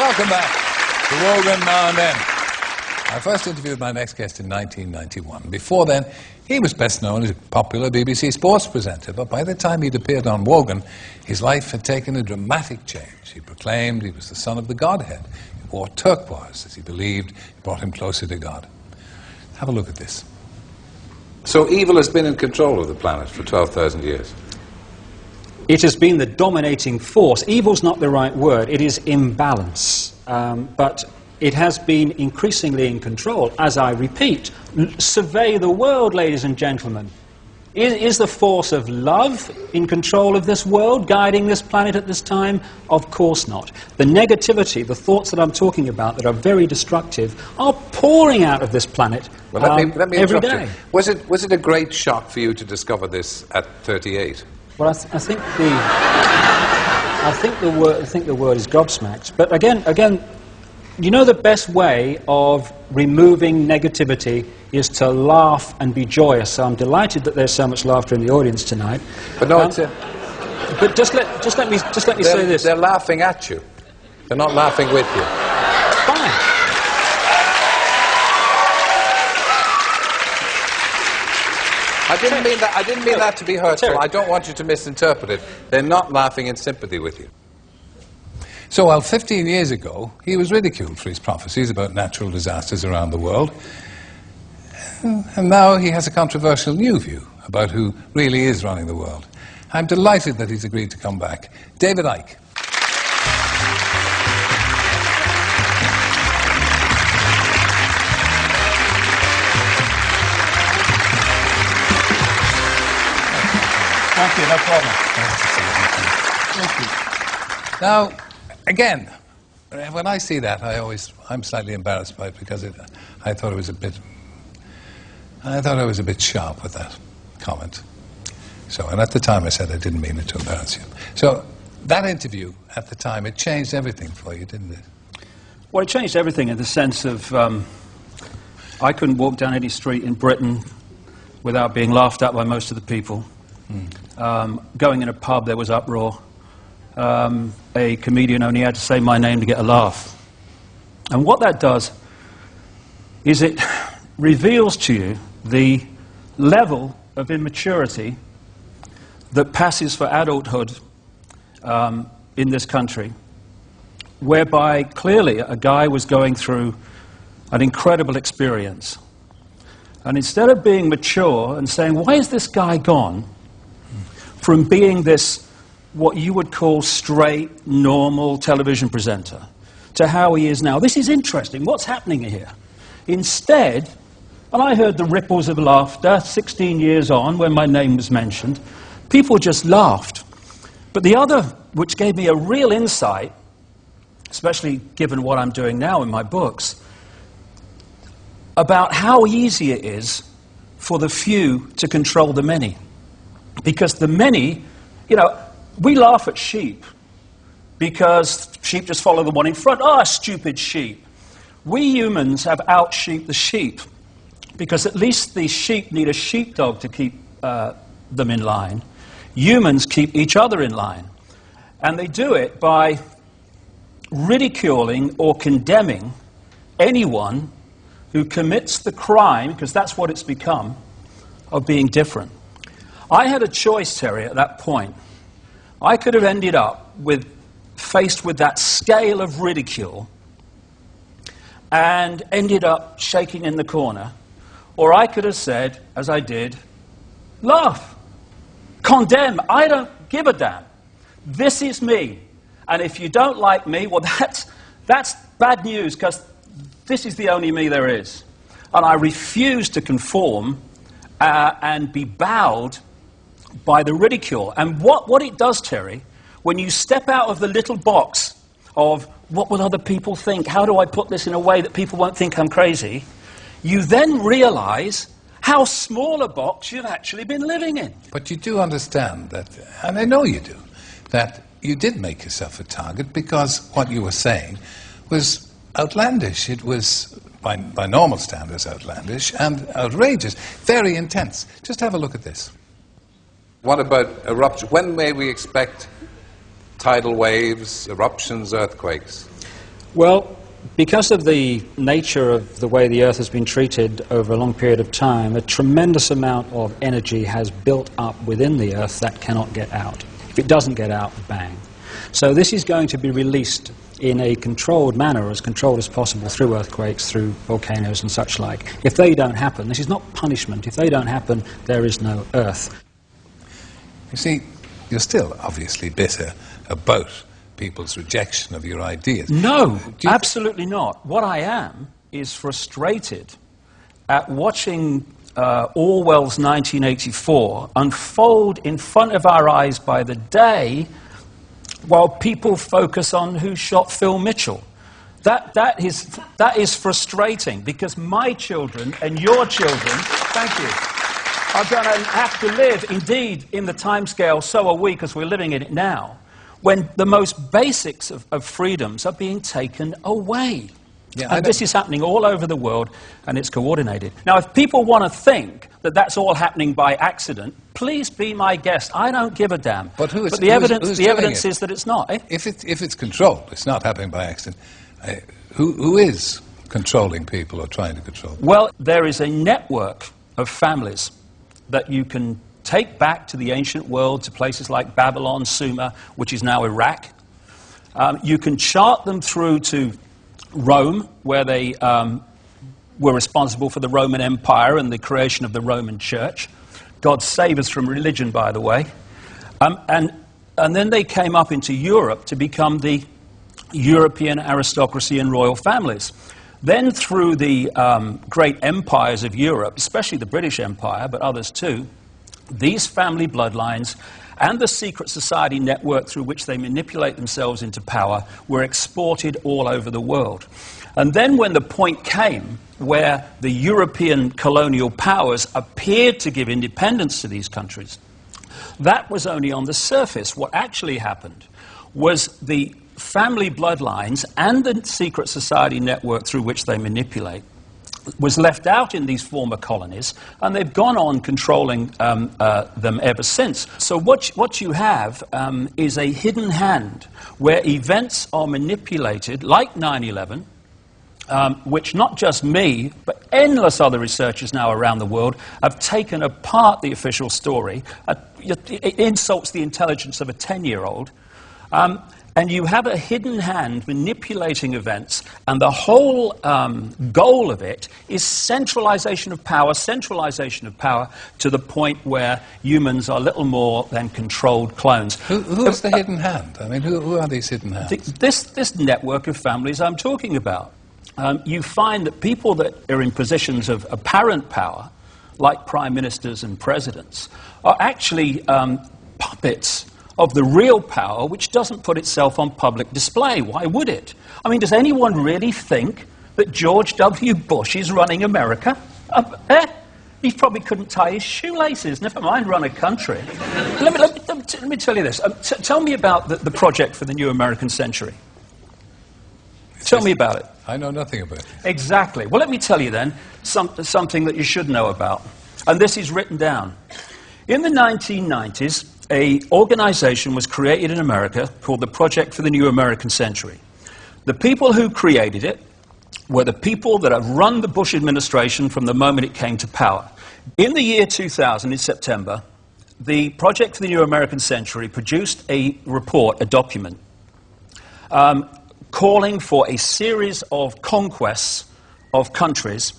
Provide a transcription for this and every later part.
Welcome back to Wogan Now Then. I first interviewed my next guest in 1991. Before then, he was best known as a popular BBC sports presenter, but by the time he'd appeared on Wogan, his life had taken a dramatic change. He proclaimed he was the son of the Godhead. He wore turquoise, as he believed it brought him closer to God. Have a look at this. So evil has been in control of the planet for 12,000 years. It has been the dominating force. Evil's not the right word. It is imbalance. But it has been increasingly in control. As I repeat, survey the world, ladies and gentlemen. Is the force of love in control of this world, guiding this planet at this time? Of course not. The negativity, the thoughts that I'm talking about that are very destructive, are pouring out of this planet let me every interrupt day. you. Was it a great shock for you to discover this at 38? Well, I think the word is gobsmacked. But again, you know, the best way of removing negativity is to laugh and be joyous. So I'm delighted that there's so much laughter in the audience tonight. But no, it's but just let me say this. They're laughing at you. They're not laughing with you. Fine. I didn't mean that to be hurtful. Terry. I don't want you to misinterpret it. They're not laughing in sympathy with you. So while 15 years ago, he was ridiculed for his prophecies about natural disasters around the world, and now he has a controversial new view about who really is running the world. I'm delighted that he's agreed to come back. David Icke. Thank you, no problem. Thank you. Now, again, when I see that, I'm slightly embarrassed by it because I thought I was a bit sharp with that comment. So, and at the time I said I didn't mean it to embarrass you. So, that interview at the time, it changed everything for you, didn't it? Well, it changed everything in the sense of I couldn't walk down any street in Britain without being laughed at by most of the people. Going in a pub, there was uproar. A comedian only had to say my name to get a laugh. And what that does is it reveals to you the level of immaturity that passes for adulthood in this country, whereby clearly a guy was going through an incredible experience. And instead of being mature and saying, why is this guy gone from being this, what you would call straight, normal television presenter, to how he is now. This is interesting. What's happening here? Instead, and I heard the ripples of laughter 16 years on when my name was mentioned, people just laughed. But the other, which gave me a real insight, especially given what I'm doing now in my books, about how easy it is for the few to control the many. Because the many, you know, we laugh at sheep because sheep just follow the one in front. Ah, stupid sheep. We humans have out-sheeped the sheep because at least the sheep need a sheepdog to keep them in line. Humans keep each other in line. And they do it by ridiculing or condemning anyone who commits the crime, because that's what it's become, of being different. I had a choice, Terry, at that point. I could have ended up faced with that scale of ridicule and ended up shaking in the corner. Or I could have said, as I did, laugh, condemn, I don't give a damn. This is me. And if you don't like me, well, that's bad news, because this is the only me there is. And I refuse to conform and be bowed by the ridicule. And what it does, Terry, when you step out of the little box of what will other people think, how do I put this in a way that people won't think I'm crazy, you then realize how small a box you've actually been living in. But you do understand that, and I know you do, that you did make yourself a target because what you were saying was outlandish. It was, by normal standards, outlandish and outrageous, very intense. Just have a look at this. What about eruption? When may we expect tidal waves, eruptions, earthquakes? Well, because of the nature of the way the Earth has been treated over a long period of time, a tremendous amount of energy has built up within the Earth that cannot get out. If it doesn't get out, bang. So this is going to be released in a controlled manner, as controlled as possible, through earthquakes, through volcanoes and such like. If they don't happen, this is not punishment. If they don't happen, there is no Earth. You see, you're still obviously bitter about people's rejection of your ideas. No, absolutely not. What I am is frustrated at watching Orwell's 1984 unfold in front of our eyes by the day, while people focus on who shot Phil Mitchell. That is frustrating, because my children and your children, thank you, are going to have to live, indeed, in the timescale, so are we, because we're living in it now, when the most basics of freedoms are being taken away. Yeah, and this is happening all over the world, and it's coordinated. Now, if people want to think that that's all happening by accident, please be my guest. I don't give a damn. But the evidence is that it's not. Eh? If it's controlled, it's not happening by accident. Who is controlling people or trying to control them? Well, there is a network of families that you can take back to the ancient world, to places like Babylon, Sumer, which is now Iraq. You can chart them through to Rome, where they were responsible for the Roman Empire and the creation of the Roman Church. God save us from religion, by the way. And then they came up into Europe to become the European aristocracy and royal families. Then through the great empires of Europe, especially the British Empire, but others too, these family bloodlines and the secret society network through which they manipulate themselves into power were exported all over the world. And then when the point came where the European colonial powers appeared to give independence to these countries, that was only on the surface. What actually happened was the family bloodlines and the secret society network through which they manipulate was left out in these former colonies, and they've gone on controlling them ever since. So what you have is a hidden hand where events are manipulated, like 9/11, which not just me, but endless other researchers now around the world have taken apart the official story. It insults the intelligence of a 10-year-old. And you have a hidden hand manipulating events, and the whole goal of it is centralization of power to the point where humans are little more than controlled clones. Who is the hidden hand? I mean, who are these hidden hands? This network of families I'm talking about. You find that people that are in positions of apparent power, like prime ministers and presidents, are actually puppets of the real power, which doesn't put itself on public display. Why would it? I mean, does anyone really think that George W. Bush is running America? He probably couldn't tie his shoelaces, never mind run a country. Let me tell you this. Tell me about the project for the new American century. Tell me about it. I know nothing about it. Exactly. Well, let me tell you then something that you should know about. And this is written down. In the 1990s, an organization was created in America called the Project for the New American Century. The people who created it were the people that have run the Bush administration from the moment it came to power. In the year 2000, in September, the Project for the New American Century produced a report, a document, calling for a series of conquests of countries,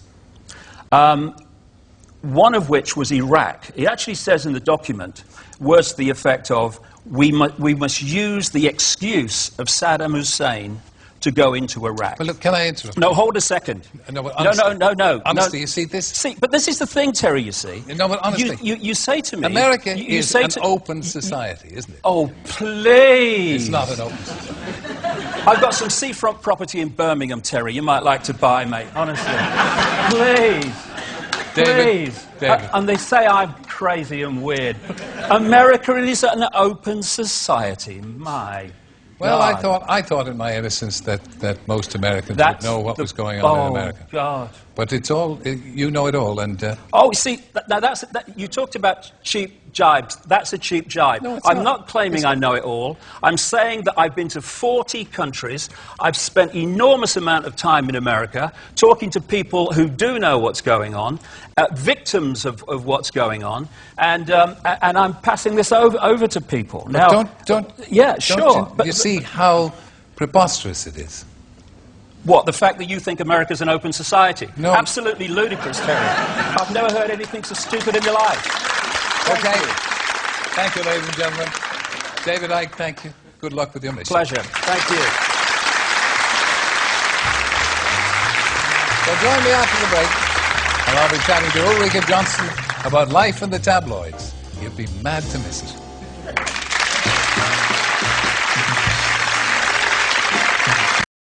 one of which was Iraq. It actually says in the document, words to the effect of, we must use the excuse of Saddam Hussein to go into Iraq. Well, look, can I interrupt? No, hold a second. No, but honestly, no. Honestly, you see this? See, but this is the thing, Terry, you see. No, but honestly. You say to me... America is an open society, isn't it? Oh, please. It's not an open society. I've got some seafront property in Birmingham, Terry, you might like to buy, mate. Honestly. Please. Please. David. And they say I'm crazy and weird. America is an open society. My Well, God. I thought in my innocence that most Americans would know what was going on in America. Oh, God. But it's all, you know it all, and... Oh, see, you talked about cheap jibes. That's a cheap jibe. No, it's I'm not. not claiming I know it all. I'm saying that I've been to 40 countries. I've spent enormous amount of time in America talking to people who do know what's going on, victims of what's going on, and I'm passing this over to people. Now, yeah, sure. You see how preposterous it is? What, the fact that you think America's an open society? No. Absolutely ludicrous, Terry. I've never heard anything so stupid in my life. Okay. Thank you, ladies and gentlemen. David Icke, thank you. Good luck with your mission. Pleasure. Thank you. So join me after the break, and I'll be chatting to Ulrika Johnson about life in the tabloids. You'd be mad to miss it.